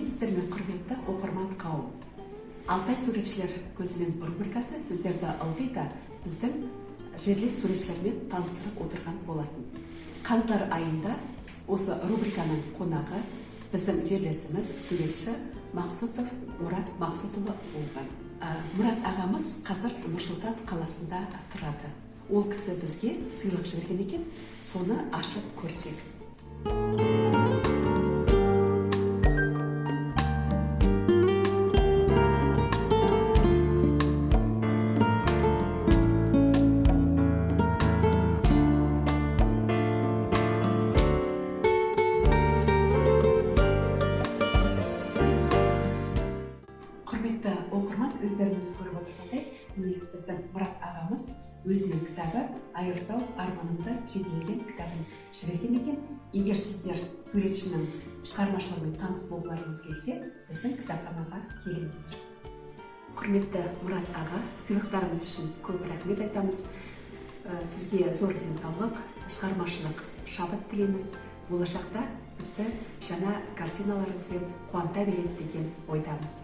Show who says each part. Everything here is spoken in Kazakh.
Speaker 1: сәлеметсіздер ме, құрметті оқырман қауым. Алтай суретшілер көзімен рубрикасы сіздерді ылғи да біздің жерлес суретшілермен таныстырып отырған болатын. Қаңтар айында осы рубриканың қонағы біздің жерлесіміз суретші Мақсұтов Мұрат Мақсұтұлы болған. Мұрат ағамыз қазір Нұр-Сұлтан қаласында тұрады. Ол кісі бізге сыйлық жіберген екен, соны ашып көрсек. Құрметті оқырман, өздеріңіз көріп отырғандай, міне біздің Мұрат ағамыз өзінің кітабы «Айыртау арманымды жетелеген» кітабын жіберген екен. Егер сіздер суретшінің шығармашылығымен таныс болғыларыңыз келсе, біздің кітапханаға келіңіздер. Құрметті Мұрат аға, сыйлықтарыңыз үшін көп рахмет айтамыз. Сізге зор денсаулық, шығармашылық шабыт тілейміз. Болашақта бізді жаңа картиналарыңызбен қуанта береді деген ойдамыз.